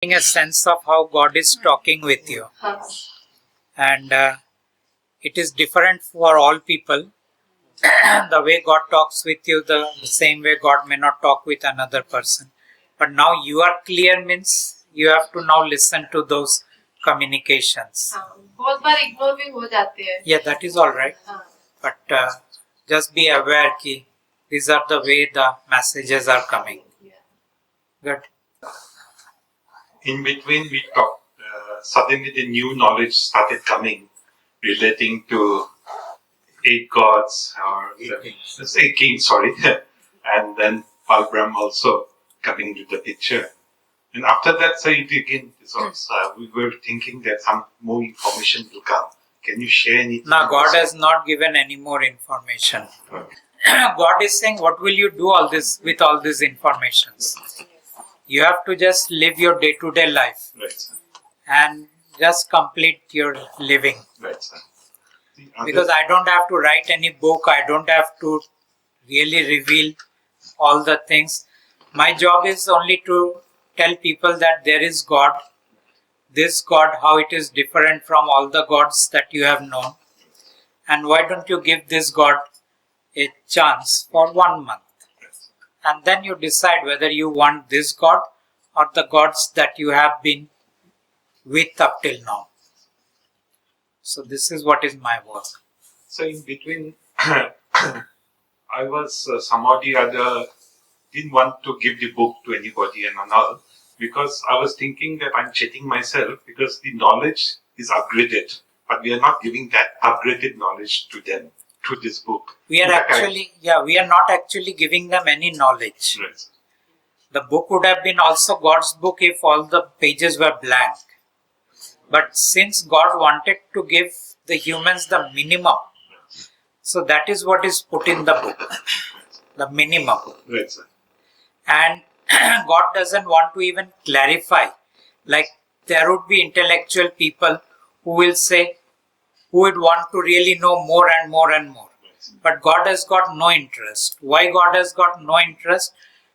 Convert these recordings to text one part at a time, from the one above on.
A sense of how God is talking with you. And it is different for all people. The way God talks with you, the same way God may not talk with another person. But now you are clear means you have to now listen to those communications. बहुत बार ignore भी हो जाते हैं. Yeah, that is all right. But just be aware कि these are the way the messages are coming. Good. In between we talked, suddenly the new knowledge started coming relating to 8 gods or 8 kings, sorry, and then Falguni also coming to the picture. And after that, so it again, we were thinking that some more information will come. Can you share anything? No, God has not given any more information. God is saying, what will you do all this with all these informations? You have to just live your day-to-day life. Right, sir. And just complete your living. Right, sir. Because I don't have to write any book. I don't have to really reveal all the things. My job is only to tell people that there is God. This God, how it is different from all the gods that you have known. And why don't you give this God a chance for 1 month? And then you decide whether you want this God or the gods that you have been with up till now. So this is what is my work. So in between, I was somehow or the other didn't want to give the book to anybody and all, because I was thinking that I'm cheating myself because the knowledge is upgraded, but we are not giving that upgraded knowledge to them through this book. We are not actually giving them any knowledge. Right. The book would have been also God's book if all the pages were blank. But since God wanted to give the humans the minimum, so that is what is put in the book, the minimum. Right, sir. And God doesn't want to even clarify. Like there would be intellectual people who will say, who would want to really know more and more and more. But God has got no interest. Why God has got no interest?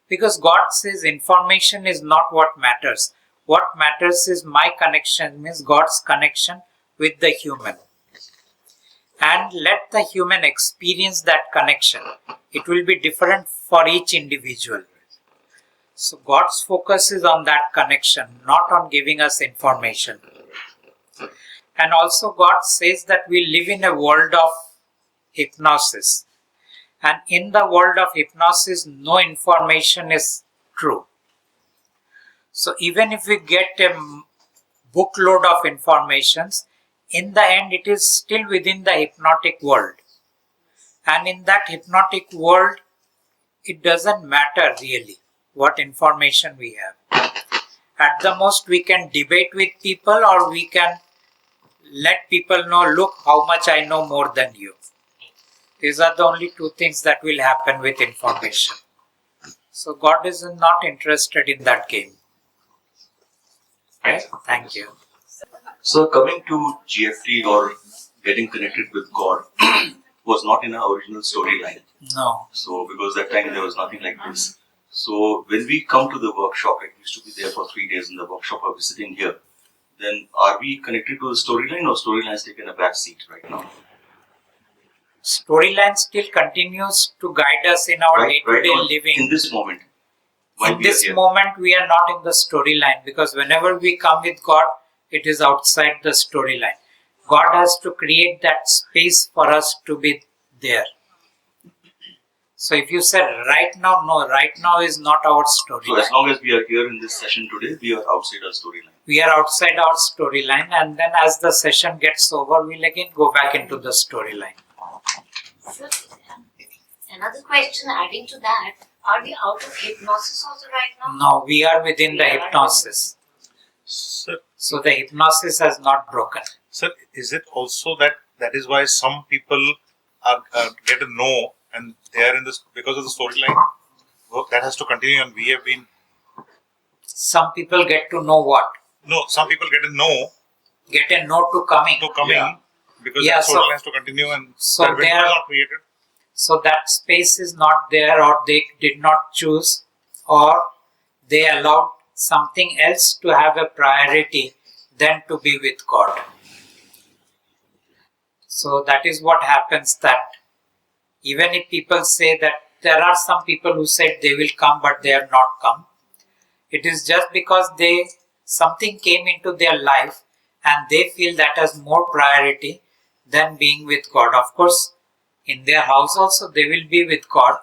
Because God says information is not what matters. What matters is my connection, means God's connection with the human. And let the human experience that connection. It will be different for each individual. So God's focus is on that connection, not on giving us information. And also God says that we live in a world of hypnosis. And in the world of hypnosis, no information is true. So even if we get a bookload of informations, in the end it is still within the hypnotic world. And in that hypnotic world, it doesn't matter really what information we have. At the most, we can debate with people or we can let people know, look how much I know more than you. These are the only 2 things that will happen with information. So God is not interested in that game. Okay? Thank you. So coming to GFT or getting connected with God was not in our original storyline. No. So because that time there was nothing like this. So when we come to the workshop, I used to be there for 3 days in the workshop or visiting here, then are we connected to the storyline or storyline has taken a back seat right now? Storyline still continues to guide us in our day-to-day living. In this moment. In this moment, we are not in the storyline because whenever we come with God, it is outside the storyline. God has to create that space for us to be there. So if you said right now, no, right now is not our storyline. So as long as we are here in this session today, we are outside our storyline. We are outside our storyline, and then as the session gets over, we'll again go back into the storyline. Sir, another question adding to that, are we out of hypnosis also right now? No, we are within the hypnosis. Sir, so the hypnosis has not broken. Sir, is it also that is why some people are get a no and they are in this because of the storyline? Well, that has to continue, and we have been. Some people get to know what? No, some people get a no. Get a no to coming. Because the storyline has to continue, and so that window is not created. So that space is not there, or they did not choose, or they allowed something else to have a priority than to be with God. So that is what happens, that even if people say that there are some people who said they will come but they have not come, it is just because something came into their life and they feel that has more priority than being with God. Of course, in their house also they will be with God,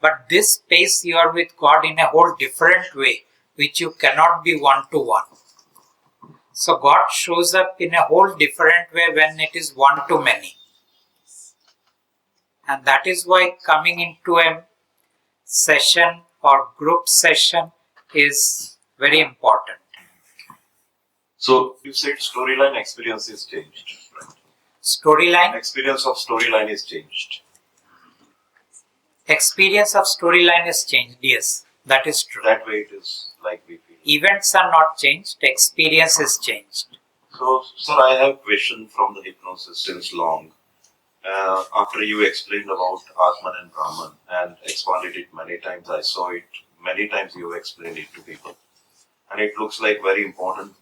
but this space you are with God in a whole different way, which you cannot be one-to-one. So God shows up in a whole different way when it is one-to-many. And that is why coming into a session or group session is very important. So you said storyline experience is changed, right? Storyline? Experience of storyline is changed. Experience of storyline is changed, yes, that is true. That way it is like we feel. Events are not changed, experience is changed. So, sir, I have question from the hypnosis since long. After you explained about Atman and Brahman and expanded it many times, I saw it many times. You explained it to people, and it looks like very important.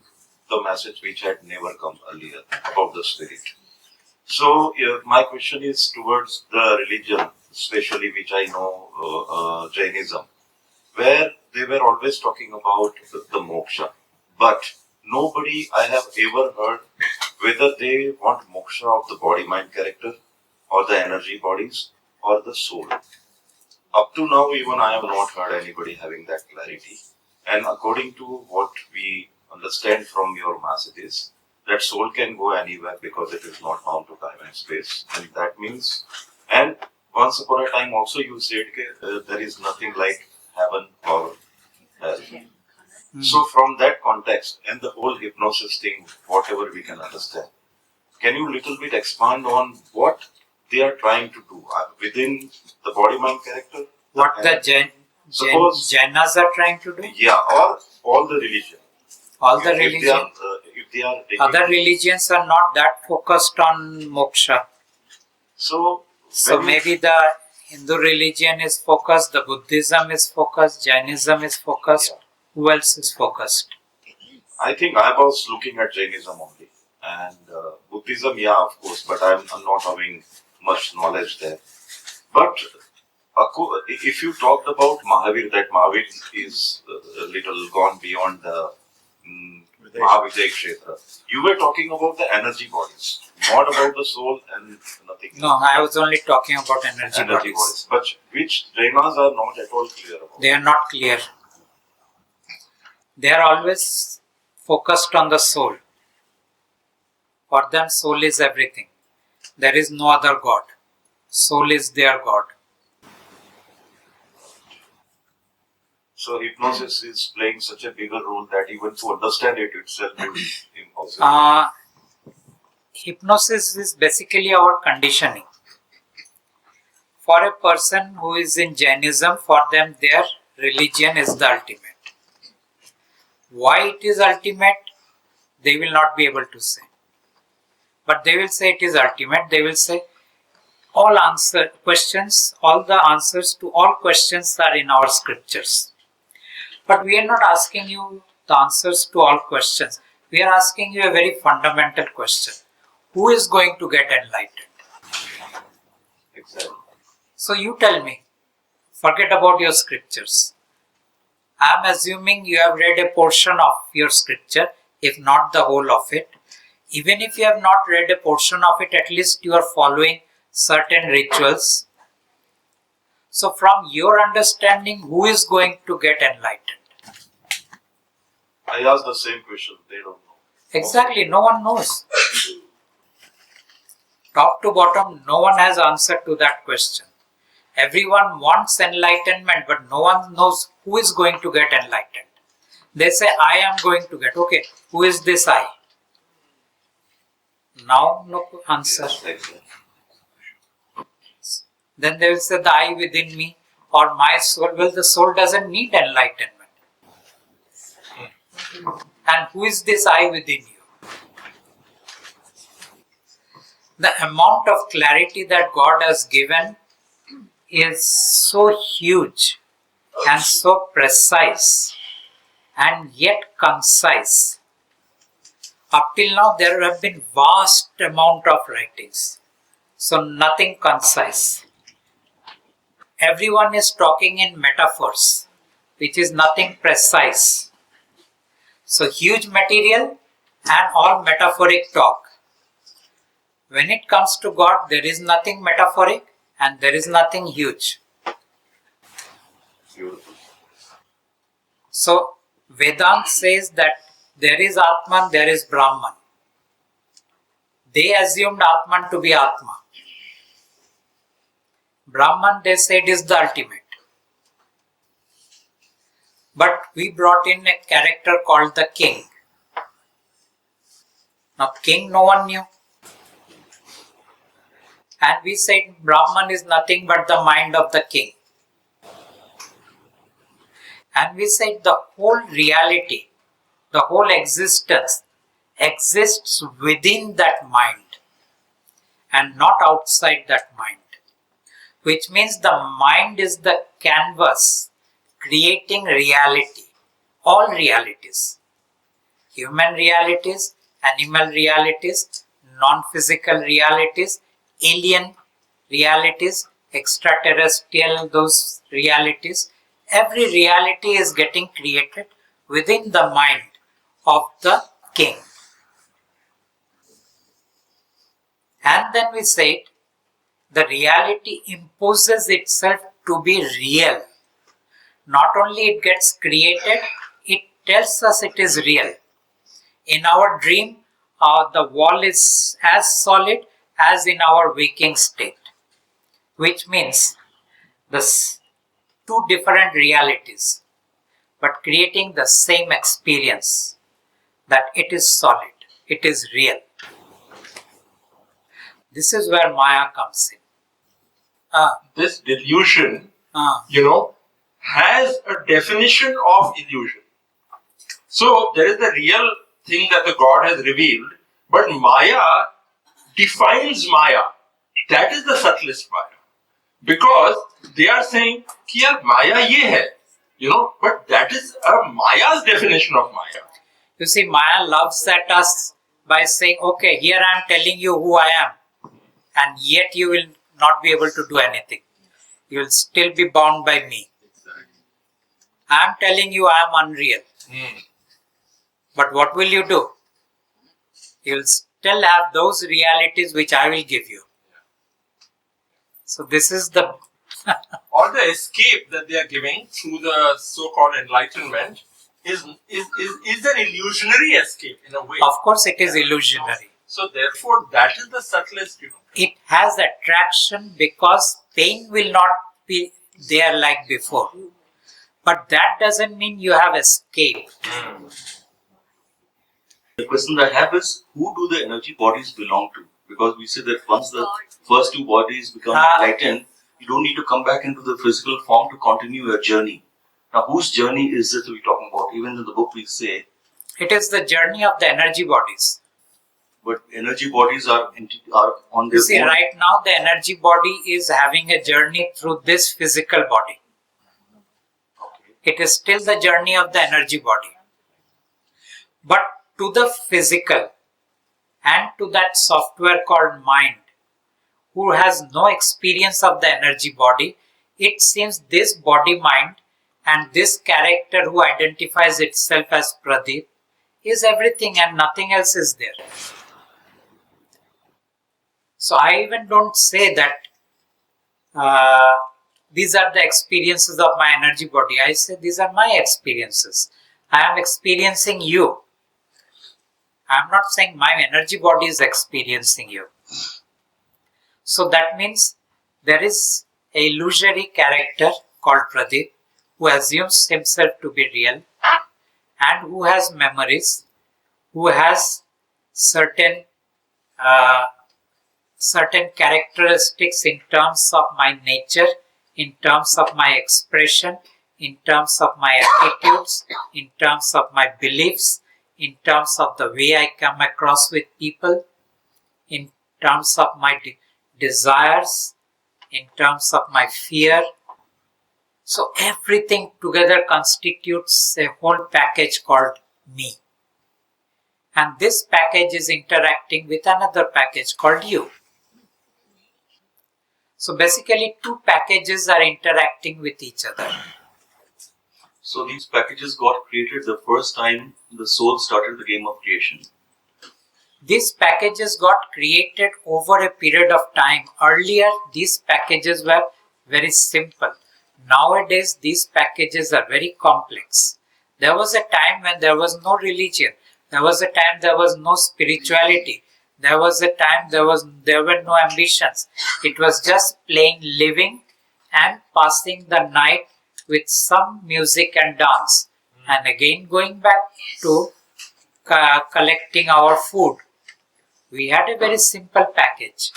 The message which had never come earlier about the spirit. So, my question is towards the religion, especially which I know, Jainism, where they were always talking about the moksha, but nobody I have ever heard whether they want moksha of the body, mind, character, or the energy bodies, or the soul. Up to now, even I have not heard anybody having that clarity. And according to what we understand from your messages, that soul can go anywhere because it is not bound to time and space. And that means, and once upon a time also you said there is nothing like heaven or hell. So from that context and the whole hypnosis thing, whatever we can understand, can you little bit expand on what they are trying to do within the body, mind, character? What the Jainas are trying to do? Yeah, or all the religion. All the religions? If they are Other religions are not that focused on moksha. So maybe the Hindu religion is focused, the Buddhism is focused, Jainism is focused. Yeah. Who else is focused? I think I was looking at Jainism only, and Buddhism, yeah, of course, but I'm not having much knowledge there. But if you talked about Mahavir, that Mahavir is a little gone beyond the Mahavijay Kshetra. You were talking about the energy bodies, not about the soul and nothing. No, I was only talking about energy bodies. But which Jainas are not at all clear about. They are not clear. They are always focused on the soul. For them, soul is everything. There is no other God. Soul is their God. So hypnosis is playing such a bigger role that even to understand it itself is impossible. Hypnosis is basically our conditioning. For a person who is in Jainism, for them their religion is the ultimate. Why it is ultimate, they will not be able to say. But they will say it is ultimate. They will say all the answers to all questions are in our scriptures. But we are not asking you the answers to all questions. We are asking you a very fundamental question. Who is going to get enlightened? Exactly. So you tell me, forget about your scriptures. I am assuming you have read a portion of your scripture, if not the whole of it. Even if you have not read a portion of it, at least you are following certain rituals. So from your understanding, who is going to get enlightened? I asked the same question. They don't know. Exactly, no one knows. Top to bottom, no one has answer to that question. Everyone wants enlightenment, but no one knows who is going to get enlightened. They say, I am going to get. Okay, who is this I? Now, no answer. Exactly. Then they will say, the I within me or my soul. Well, the soul doesn't need enlightenment. And who is this I within you? The amount of clarity that God has given is so huge and so precise and yet concise. Up till now there have been vast amount of writings, so nothing concise. Everyone is talking in metaphors, which is nothing precise. So huge material and all metaphoric talk. When it comes to God, there is nothing metaphoric and there is nothing huge. Beautiful. So Vedanta says that there is Atman, there is Brahman. They assumed Atman to be Atma. Brahman, they said, is the ultimate. But we brought in a character called the king. Now king no one knew. And we said Brahman is nothing but the mind of the king. And we said the whole reality, the whole existence exists within that mind and not outside that mind. Which means the mind is the canvas creating reality, all realities. Human realities, animal realities, non-physical realities, alien realities, extraterrestrial those realities. Every reality is getting created within the mind of the king. And then we said the reality imposes itself to be real. Not only it gets created, it tells us it is real. In our dream, the wall is as solid as in our waking state, which means this two different realities, but creating the same experience, that it is solid, it is real. This is where Maya comes in. This delusion, Ah. has a definition of illusion. So there is the real thing that the God has revealed, but Maya defines Maya. That is the subtlest Maya. Because they are saying, कि यार Maya ये है, but that is Maya's definition of Maya. You see, Maya loves at us by saying, okay, here I am telling you who I am, and yet you will not be able to do anything. You will still be bound by me. I am telling you I am unreal. But what will you do? You will still have those realities which I will give you. So this is the... All the escape that they are giving through the so-called enlightenment is an illusionary escape in a way. Of course it is illusionary. So therefore that is the subtlest, It has attraction because pain will not be there like before. But that doesn't mean you have escaped. The question that I have is, who do the energy bodies belong to? Because we say that once the first two bodies become enlightened, you don't need to come back into the physical form to continue your journey. Now, whose journey is this we're talking about? Even in the book we say, It is the journey of the energy bodies. but energy bodies are on their You see, own. right now the energy body is having a journey through this physical body. It is still the journey of the energy body. But to the physical and to that software called mind, who has no experience of the energy body, it seems this body mind and this character who identifies itself as Pradip is everything and nothing else is there. So I even don't say that these are the experiences of my energy body. I say these are my experiences. I am experiencing you. I am not saying my energy body is experiencing you. So that means there is a illusory character called Pradip who assumes himself to be real and who has memories, who has certain characteristics in terms of my nature, in terms of my expression, in terms of my attitudes, in terms of my beliefs, in terms of the way I come across with people, in terms of my desires, in terms of my fear, So everything together constitutes a whole package called me. And this package is interacting with another package called you. So basically, two packages are interacting with each other. So these packages got created the first time the soul started the game of creation. These packages got created over a period of time. Earlier, these packages were very simple. Nowadays, these packages are very complex. There was a time when there was no religion. There was a time there was no spirituality. There was a time there were no ambitions. It was just plain living and passing the night with some music and dance. And again going back to collecting our food. We had a very simple package.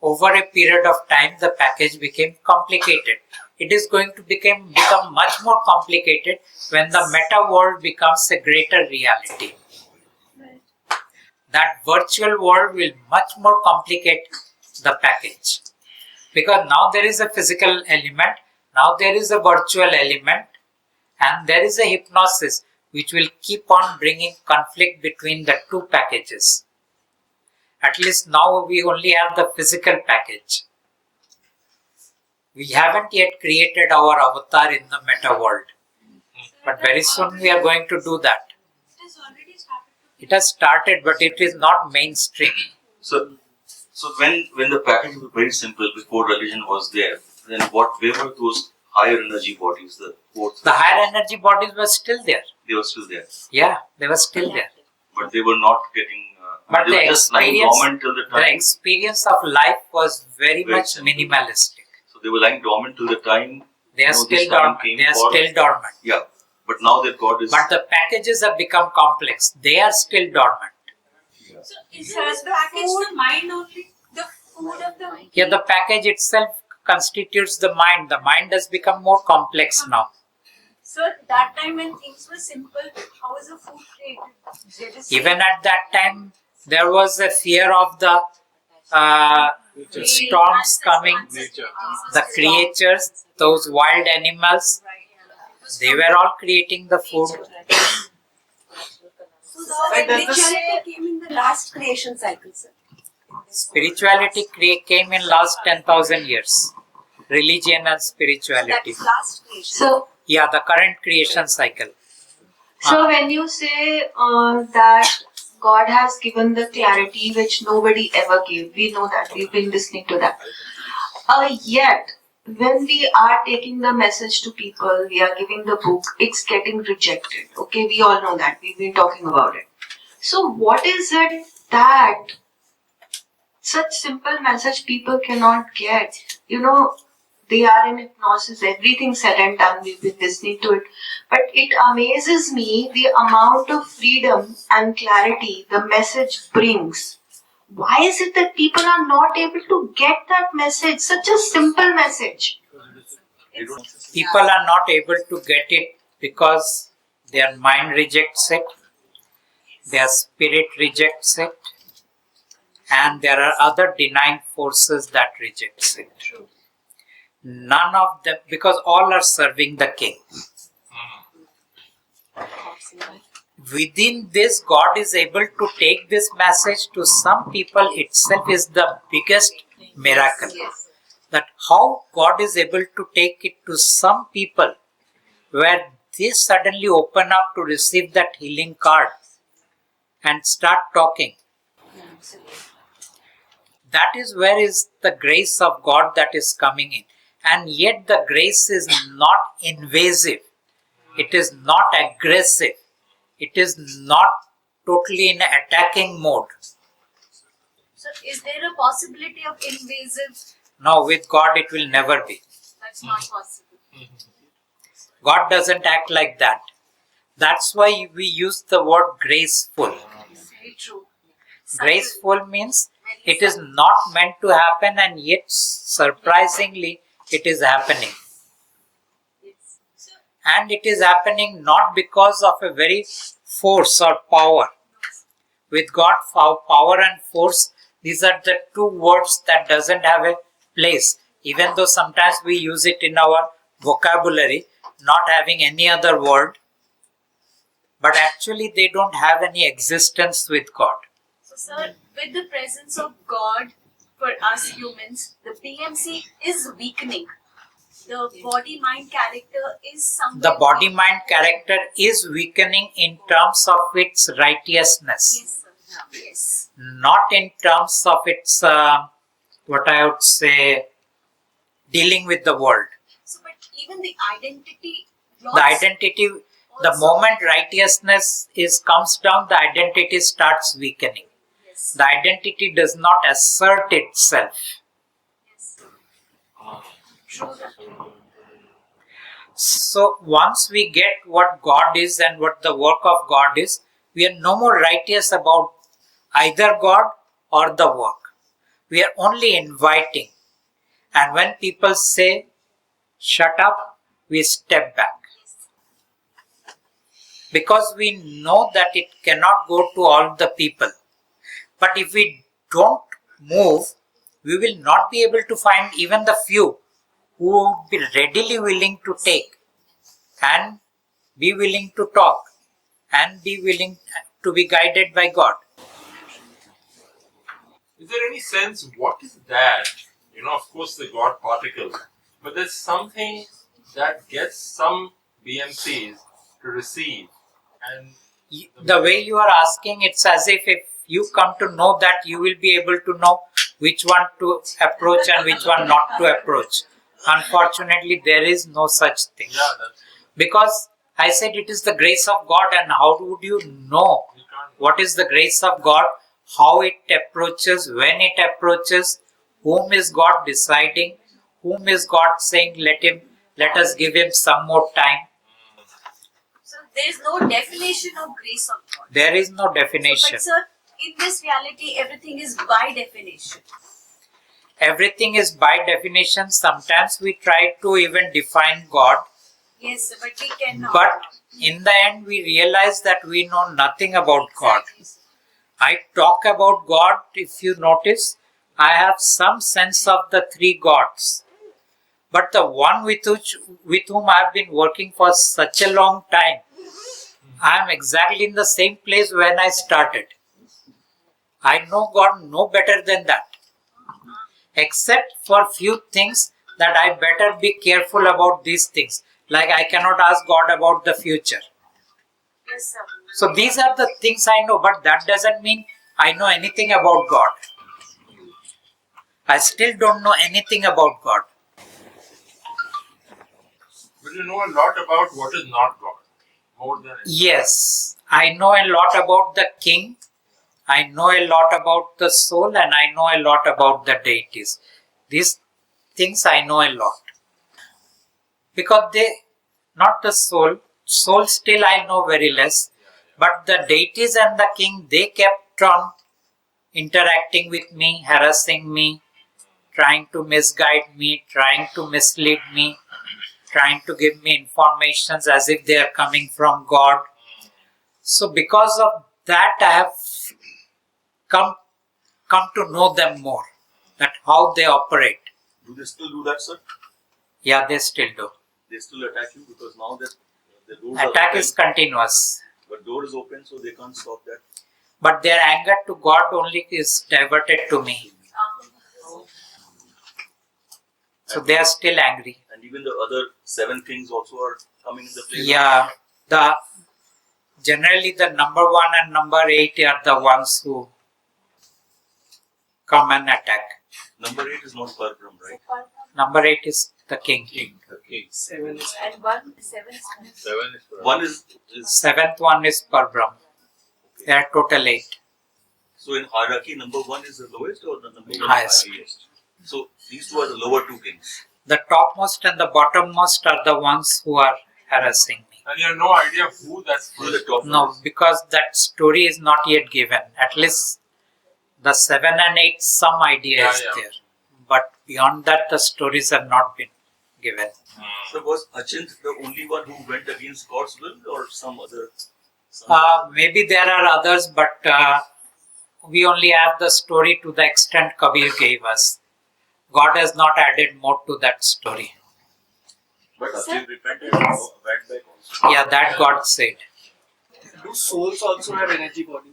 Over a period of time, the package became complicated. It is going to become much more complicated when the meta world becomes a greater reality. That virtual world will much more complicate the package. Because now there is a physical element, now there is a virtual element, and there is a hypnosis which will keep on bringing conflict between the two packages. At least now we only have the physical package. We haven't yet created our avatar in the meta world. But very soon we are going to do that. It has started, but it is not mainstream. So when the package was very simple before religion was there, then where were those higher energy bodies, the fourth? The higher energy bodies were still there. They were still there. Yeah, they were still there. But they were not getting. But they were just lying dormant till the the time. experience of life was very much simple. minimalistic. So they were lying dormant till the time. They are this still time dormant. came They are for- still dormant. Yeah, but now that God is. But the packages have become complex. They are still dormant. So is the package the mind only? The food of the mind? Yeah, the package itself constitutes the mind. The mind has become more complex now. So that time when things were simple, how was the food created? Even at that time, there was a fear of the storms coming, the creatures, those wild animals. They were all creating the food. So spirituality came in the last creation cycle, sir. Spirituality came in last 10,000 years. Religion and spirituality. That's last creation. So, Yeah, the current creation cycle. so when you say that God has given the clarity which nobody ever gave, we know that, we've been listening to that. Yet, when we are taking the message to people, we are giving the book, it's getting rejected. Okay, we all know that, we've been talking about it. So what is it that such simple message people cannot get? You know, they are in hypnosis, everything said and done, we've been listening to it. But it amazes me the amount of freedom and clarity the message brings. Why is it that people are not able to get that message, such a simple message? People are not able to get it because their mind rejects it, their spirit rejects it, and there are other denying forces that rejects it. None of them, because all are serving the king. Within this, God is able to take this message to some people itself is the biggest miracle. That how God is able to take it to some people where they suddenly open up to receive that healing card and start talking. That is where is the grace of God that is coming in. And yet the grace is not invasive. It is not aggressive. It is not totally in attacking mode. So is there a possibility of invasive? No, with God it will never be. That's not possible. God doesn't act like that. That's why we use the word graceful. Very true. Graceful means it is not meant to happen and yet surprisingly it is happening. And it is happening not because of a very force or power. With God, power and force, these are the two words that doesn't have a place. Even though sometimes we use it in our vocabulary, not having any other word, but actually they don't have any existence with God. So, sir, with the presence of God for us humans, the BMC is weakening. The body, mind, character is somewhere. The body, mind, character is weakening in terms of its righteousness, Yes, sir. Yes. not in terms of its, what I would say, dealing with the world. So, but even the identity. The identity, the also- moment righteousness comes down, the identity starts weakening. Yes. The identity does not assert itself. Yes. True that. So once we get what God is and what the work of God is, we are no more righteous about either God or the work. We are only inviting. And when people say, shut up, we step back. Because we know that it cannot go to all the people. But if we don't move, we will not be able to find even the few who would be readily willing to take and be willing to talk and be willing to be guided by God. Is there any sense what is that? Of course, the God particle, but there's something that gets some BMCs to receive, and The way you are asking, it's as if you come to know that, you will be able to know which one to approach and which one not to approach. Unfortunately, there is no such thing. yeah, that's Because I said it is the grace of God, and how would you know you can't. what is the grace of God, how it approaches, when it approaches, whom is God deciding, whom is God saying, let us give him some more time. So there is no definition of grace of God. There is no So, definition. but sir, in this reality, everything is by definition. Everything is by definition. Sometimes we try to even define God, Yes, sir, but we cannot. but in the end we realize that we know nothing about God. Exactly, sir. I talk about God, if you notice, I have some sense of the three gods. But the one with whom I have been working for such a long time, I am exactly in the same place when I started. I know God no better than that. Except for few things that I better be careful about these things. Like I cannot ask God about the future. Yes, sir. So these are the things I know, but that doesn't mean I know anything about God. I still don't know anything about God. But you know a lot about what is not God, more than anything. Yes, I know a lot about the king. I know a lot about the soul, and I know a lot about the deities. These things I know a lot. Because not the soul still I know very less, but the deities and the king, they kept on interacting with me, harassing me, trying to misguide me, trying to mislead me, trying to give me informations as if they are coming from God. So because of that, I have come to know them more, that how they operate. Do they still do that, sir? Yeah, they still do. They still attack you because now that the doors Attack are open, is continuous. but door is open, so they can't stop that. But their anger to God only is diverted to me. So they are still angry. And even the other 7 kings also are coming in the play. Yeah, generally the number 1 and number 8 are the ones who come and attack. Number 8 is not Parbrahm, right? Number 8 is the king. And one, seven. 7 is for One is 7th one is Parbrahm. There are total 8. so in hierarchy, number 1 is the lowest or the number 1 Highest. is the highest? So these two are the lower 2 kings. The topmost and the bottommost are the ones who are harassing me. and you have no idea who that's Who is the top No, one is? because that story is not yet given. At least the 7 and 8, some idea is Yeah. there. But beyond that, the stories have not been given. So was Achint the only one who went against God's will or some other? Maybe there are others, but we only have the story to the extent Kabir gave us. God has not added more to that story. But Arjun repented and went back also. Yeah, that God said. Do souls also have energy body?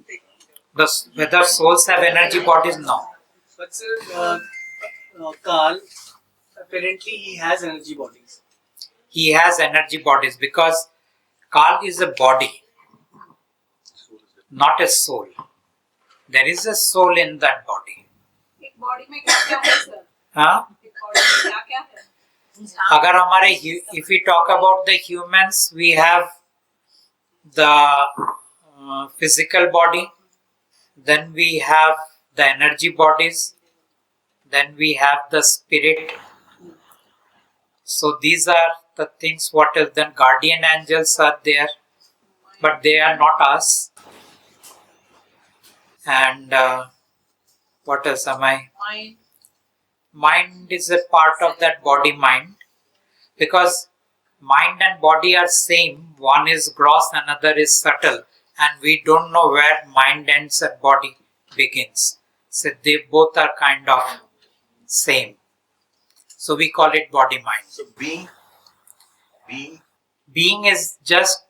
Whether souls have energy bodies, no. But sir, Carl, apparently he has energy bodies. He has energy bodies because Kal is a body, not a soul. There is a soul in that body. एक body में क्या क्या है sir? हाँ? एक body में क्या क्या है? अगर हमारे if we talk about the humans, we have the physical body, then we have the energy bodies, then we have the spirit. So these are the things what is then guardian angels are there, but they are not us. And what else am I? Mind is a part of that body mind, because mind and body are same. One is gross, another is subtle, and we don't know where mind ends and body begins. So they both are kind of same. So we call it body mind. So being Being is just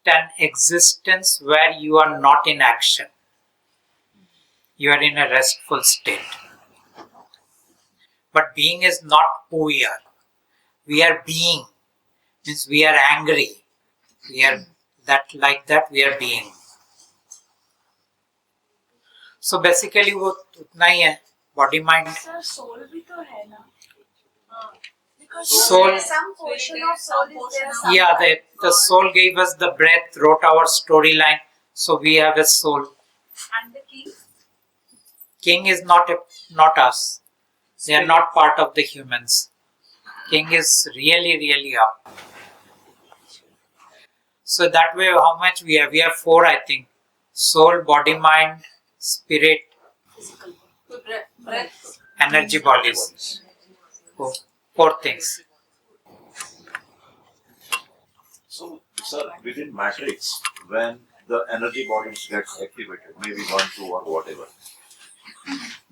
an existence where you are not in action. You are in a restful state. But being is not who we are. We are being. Means we are angry. We are that we are being. So basically वो उतना ही है body mind. Sir, soul भी तो है ना? Because Soul. some portion of soul is there. Yeah, the soul gave us the breath, wrote our storyline. So we have a soul. And the king. King is not us. They are not part of the humans. King is really up. So that way, how much we have? We have 4, I think. Soul, body, mind, spirit, Breath. energy bodies. 4 things. so sir, within matrix, when the energy bodies get activated, maybe 1, 2 or whatever,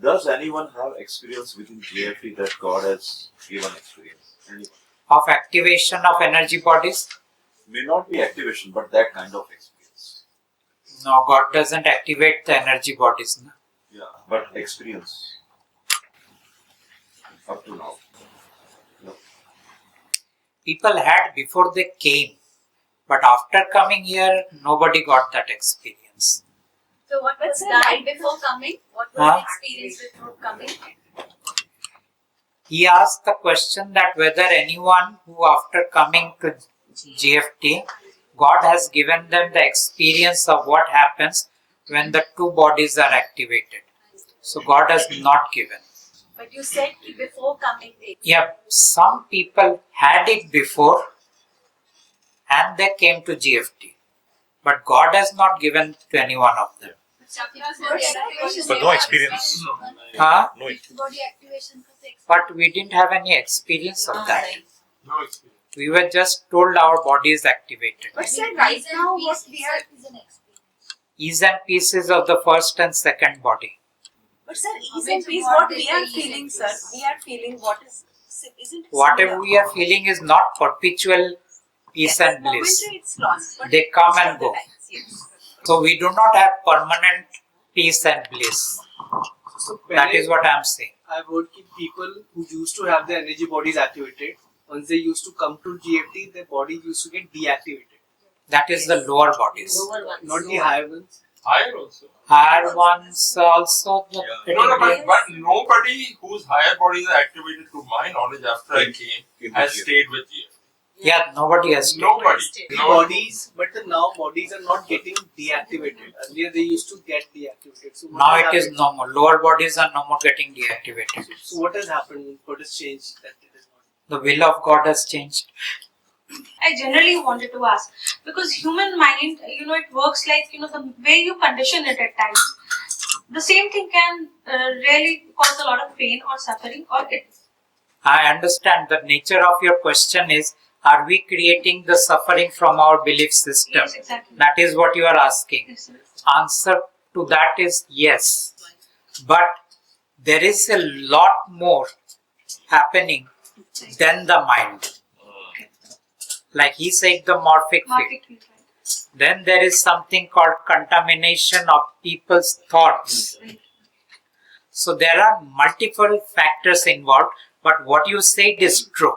does anyone have experience within GFT that God has given experience? Anyone? Of activation of energy bodies? May not be activation, but that kind of experience. No, God doesn't activate the energy bodies. No? Yeah, but experience up to now. No. People had before they came. But after coming here, nobody got that experience. So what was sir, died before coming? What was the experience before coming? He asked the question that whether anyone who after coming to GFT, God has given them the experience of what happens when the 2 bodies are activated. So God has not given. But you said कि before coming they. Yeah, some people had it before and they came to GFT. But God has not given to any one of them. But no experience. Huh? No experience. Body activation का तो But we didn't have any experience of that. No experience. We were just told our body is activated. But sir, right now what we are. is an experience. Ease and pieces of the first and second body. But sir, ease and peace, what we are feeling, sir. We are feeling what is, isn't it? Whatever we are feeling is not perpetual peace and bliss. Momentary it's lost. But They come most and of the go. times, yes. So we do not have permanent peace and bliss. So That is what I am saying. I've heard that people who used to have their energy bodies activated, once they used to come to GFT, their body used to get deactivated. That is the lower bodies. Lower ones. Not the higher ones. Higher also. Higher ones also. No, but nobody whose higher bodies are activated to my knowledge after I came has stayed with GF. Yeah, nobody has to. Nobody. The bodies, but now bodies are not getting deactivated. Earlier they used to get deactivated. So what Now has it is happened? no more. Lower bodies are no more getting deactivated. So what has happened? What has changed that it is not? The will of God has changed. I generally wanted to ask because human mind, it works like the way you condition it at times. The same thing can really cause a lot of pain or suffering, or it. I understand the nature of your question is, are we creating the suffering from our belief system? Yes, exactly. That is what you are asking. Yes, sir. Answer to that is yes. But there is a lot more happening than the mind. Like he said, the morphic field. Morphic field, right. Then there is something called contamination of people's thoughts. Right. So there are multiple factors involved, but what you said is true.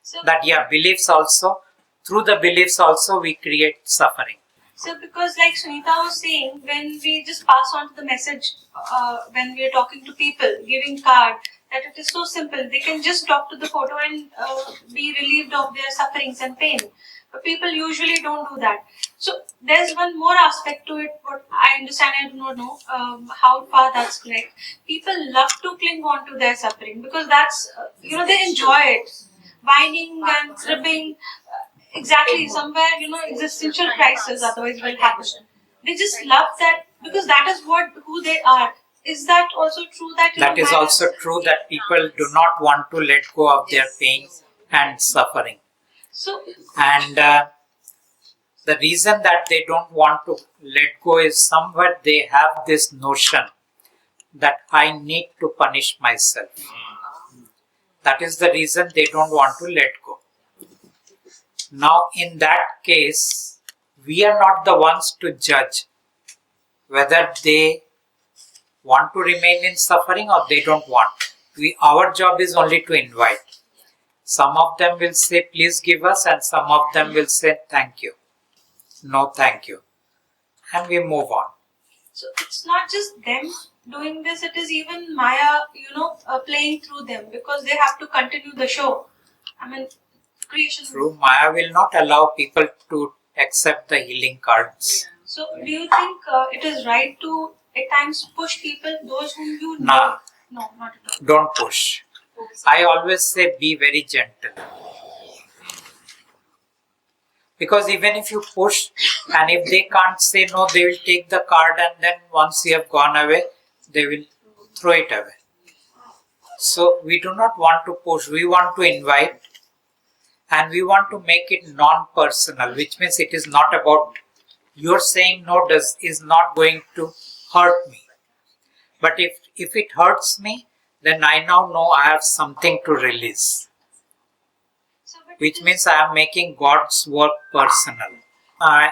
So, That beliefs also, through the beliefs also we create suffering. so because like Sunita was saying, when we just pass on the message, when we are talking to people, giving card, that it is so simple. They can just talk to the photo and be relieved of their sufferings and pain. But people usually don't do that. So there's one more aspect to it. What I understand, I do not know how far that's correct. People love to cling on to their suffering because that's they enjoy it, whining and cribbing. Exactly, somewhere existential crisis otherwise will happen. They just love that because that is who they are. Is that also true that That is also true that people do not want to let go of their pain and suffering. So And the reason that they don't want to let go is somewhere they have this notion that I need to punish myself. That is the reason they don't want to let go. Now, in that case, we are not the ones to judge whether they want to remain in suffering or they don't want. Our job is only to invite. Some of them will say, please give us, and some of them will say, thank you. No, thank you. And we move on. So it's not just them doing this, it is even Maya, playing through them because they have to continue the show. I mean, creation. True, Maya will not allow people to accept the healing cards. So do you think it is right to at times push people, those whom you know? Nah. No, not at all. Don't push. I always say be very gentle. Because even if you push and if they can't say no, they will take the card and then once you have gone away, they will throw it away. So we do not want to push, we want to invite and we want to make it non-personal, which means it is not about your saying no is not going to hurt me. But if it hurts me, then I now know I have something to release. Which means I am making God's work personal.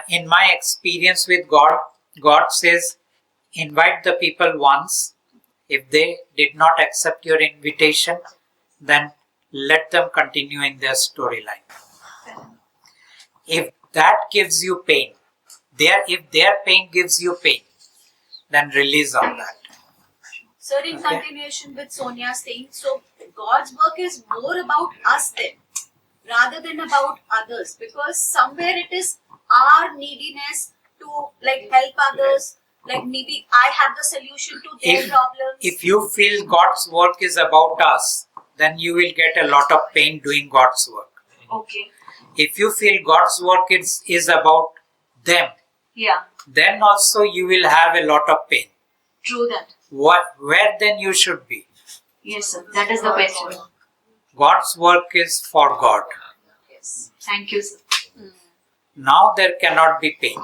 In my experience with God, God says, invite the people once. If they did not accept your invitation, then let them continue in their storyline. If that gives you pain, if their pain gives you pain, then release on that. So in continuation with Sonia's saying, so God's work is more about us then, rather than about others, because somewhere it is our neediness to help others, maybe I have the solution to their problems. If you feel God's work is about us, then you will get a lot of pain doing God's work. Okay. If you feel God's work is about them, then also you will have a lot of pain. True that. Where then you should be? Yes, sir. That is the question. God's work is for God. Yes. Thank you, sir. Now there cannot be pain.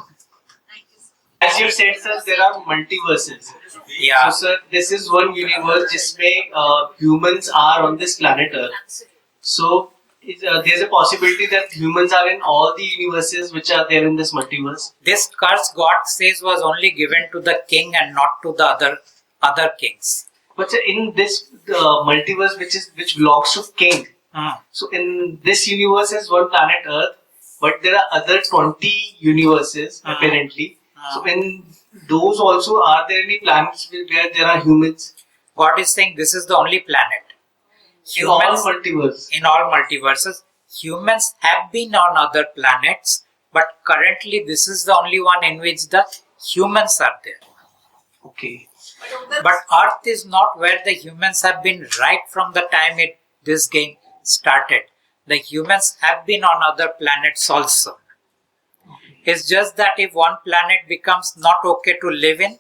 As you said, sir, there are multiverses. Yeah. So, sir, this is one universe जिसमें humans are on this planet Earth. So, there's a possibility that humans are in all the universes which are there in this multiverse. This curse, God says, was only given to the king and not to the other kings. But sir, in this multiverse which belongs to king, so in this universe is one planet Earth, but there are other 20 universes apparently. So in those also, are there any planets where there are humans? God is saying this is the only planet. In all multiverses. In all multiverses, humans have been on other planets, but currently this is the only one in which the humans are there. Okay. But Earth is not where the humans have been right from the time this game started. The humans have been on other planets also. It's just that if one planet becomes not okay to live in,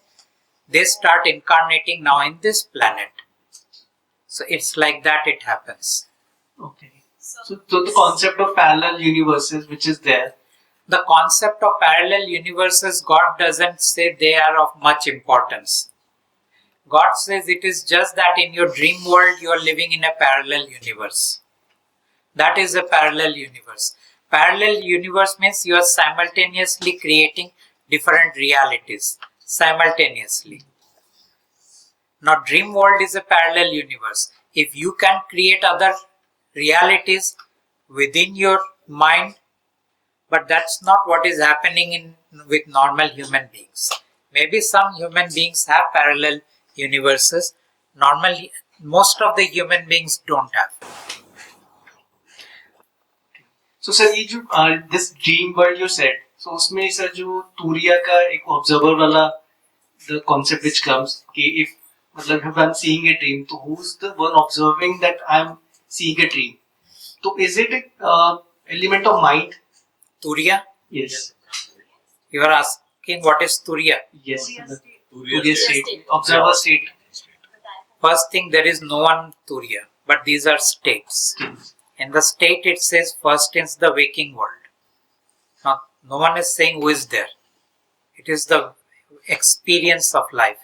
they start incarnating now in this planet. So it's like that it happens. Okay. So the concept of parallel universes which is there. The concept of parallel universes, God doesn't say they are of much importance. God says it is just that in your dream world you are living in a parallel universe. That is a parallel universe. Parallel universe means you are simultaneously creating different realities simultaneously. Now, dream world is a parallel universe. If you can create other realities within your mind, but that's not what is happening with normal human beings. Maybe some human beings have parallel universes. Normally, most of the human beings don't have. So sir ये जो this dream world you said, so उसमें sir जो तूरिया का एक observer वाला the concept which comes कि if मतलब if I'm seeing a dream, तो who's the one observing that I'm seeing a dream? So is it a element of mind? Turiya? Yes. You are asking what is Turiya? Yes. Turiya State. Observer state. First thing, there is no one Turiya, but these are states. In the state, it says first is the waking world. Now, no one is saying who is there. It is the experience of life.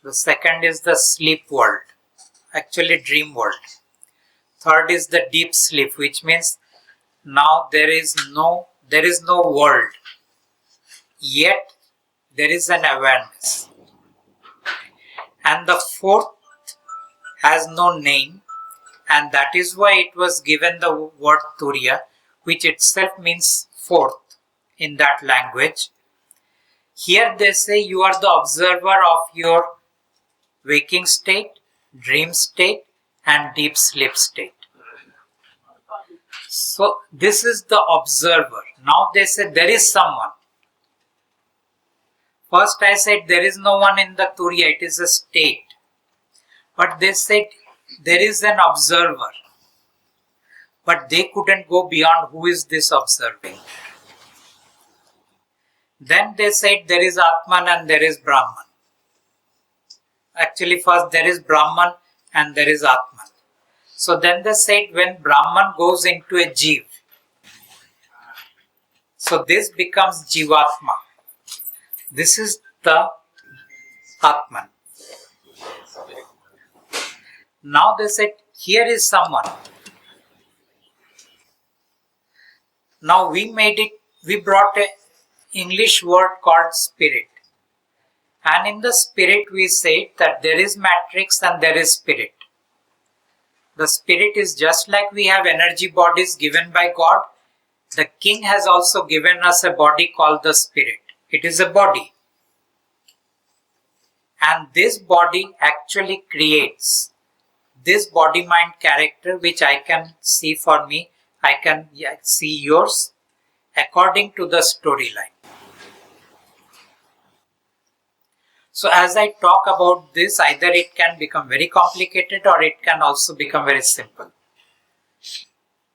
The second is the sleep world, actually dream world. Third is the deep sleep, which means now there is no world, yet there is an awareness. And the fourth has no name, and that is why it was given the word Turiya, which itself means fourth in that language. Here they say you are the observer of your waking state, dream state, and deep sleep state. So this is the observer. Now they say there is someone. First I said there is no one in the Turiya, it is a state. But they said there is an observer. But they couldn't go beyond who is this observing. Then they said there is Atman and there is Brahman. Actually first there is Brahman and there is Atman. So then they said when Brahman goes into a Jeev, so this becomes Jivatma. This is the Atman. Now they said here is someone. Now we brought a English word called spirit. And in the spirit we said that there is matrix and there is spirit. The spirit is just like we have energy bodies given by God. The king has also given us a body called the spirit. It is a body. And this body actually creates this body-mind character which I can see for me. I can see yours according to the storyline. So as I talk about this, either it can become very complicated or it can also become very simple.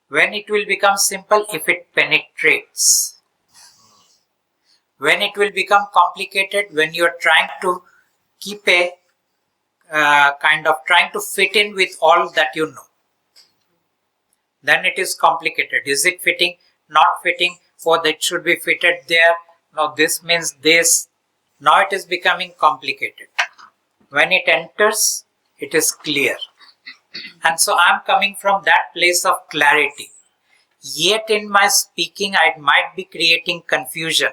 When it will become simple, if it penetrates. When it will become complicated, when you are trying to keep a trying to fit in with all that you know. Then it is complicated. Is it fitting? Not fitting? Oh, that should be fitted there. No, this means this. Now it is becoming complicated. When it enters, it is clear. And so I am coming from that place of clarity. Yet in my speaking, I might be creating confusion.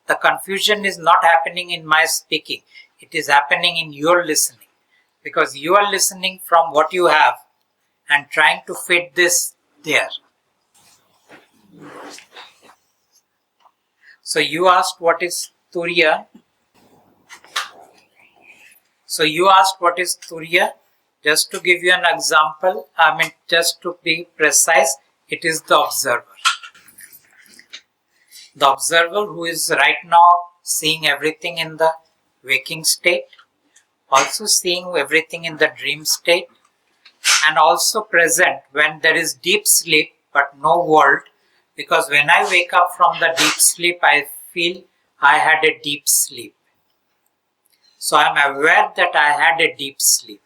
The confusion is not happening in my speaking. It is happening in your listening. Because you are listening from what you have and trying to fit this there. So you asked what is Turiya. So you asked what is Turiya. Just to give you an example, just to be precise, it is the observer. The observer who is right now seeing everything in the waking state, also seeing everything in the dream state, and also present when there is deep sleep but no world, because when I wake up from the deep sleep, I feel I had a deep sleep. So I am aware that I had a deep sleep.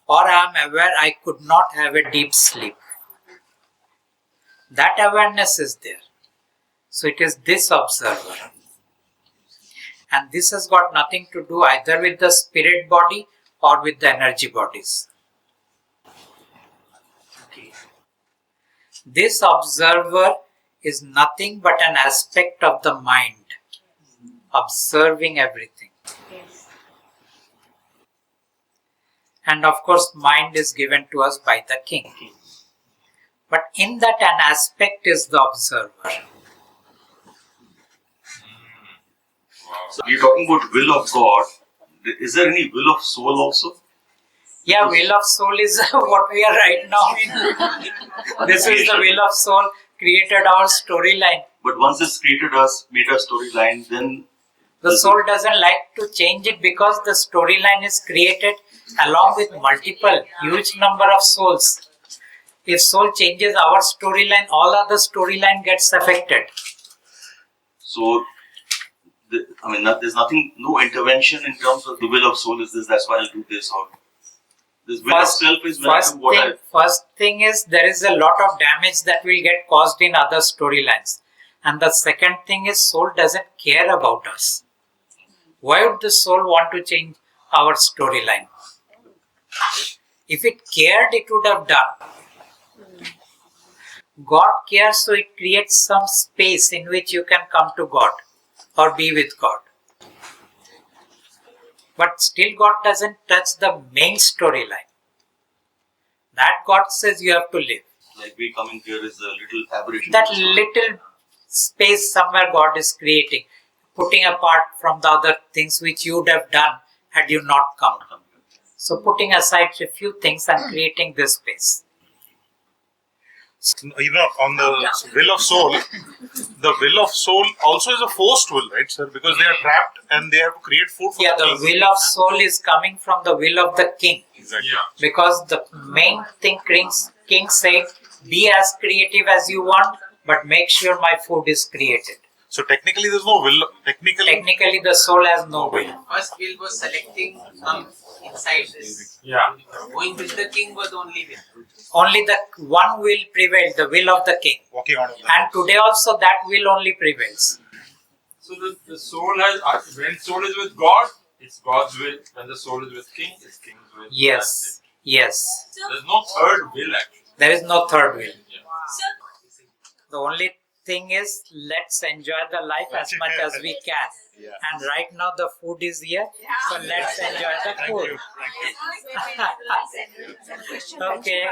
Or I am aware I could not have a deep sleep. That awareness is there. So it is this observer. And this has got nothing to do either with the spirit body or with the energy bodies. Okay. This observer is nothing but an aspect of the mind, observing everything. Yes. And of course, mind is given to us by the king. But in that, an aspect is the observer. So you're talking about will of God. Is there any will of soul also? Yeah, will of soul is what we are right now in. This is the will of soul, created our storyline. But once it's created us, made a storyline, then The soul doesn't like to change it because the storyline is created along with multiple, huge number of souls. If soul changes our storyline, all other storyline gets affected. so there's nothing, no intervention in terms of the will of soul is this, that's why I'll do this, or this will of self is when I do what I. First thing is there is a lot of damage that will get caused in other storylines. And the second thing is soul doesn't care about us. Why would the soul want to change our storyline? If it cared, it would have done. God cares, so it creates some space in which you can come to God or be with God. But still God doesn't touch the main storyline. That God says you have to live. Like we coming here is a little aberration. That little space somewhere God is creating, putting apart from the other things which you would have done had you not come. So putting aside a few things and creating this space. Even on the will of soul, the will of soul also is a forced will, right, sir? Because they are trapped and they have to create food for Yeah, the the king. will of soul is coming from the will of the king. Exactly. Because the main thing king said, be as creative as you want, but make sure my food is created. So technically, there's no will. Technically, the soul has no will. First will was selecting from inside this. Yeah. Going with the king was the only will. Only the one will prevail, the will of the king. Walking out of that. And today also that will only prevails. So the soul has, when soul is with God, it's God's will. When the soul is with king, it's king's will. Yes, yes. There's no third will actually. There is no third will. Yeah. The only thing is, let's enjoy the life as much as we can. Yeah. And right now the food is here, so let's enjoy the food. Thank you. Okay.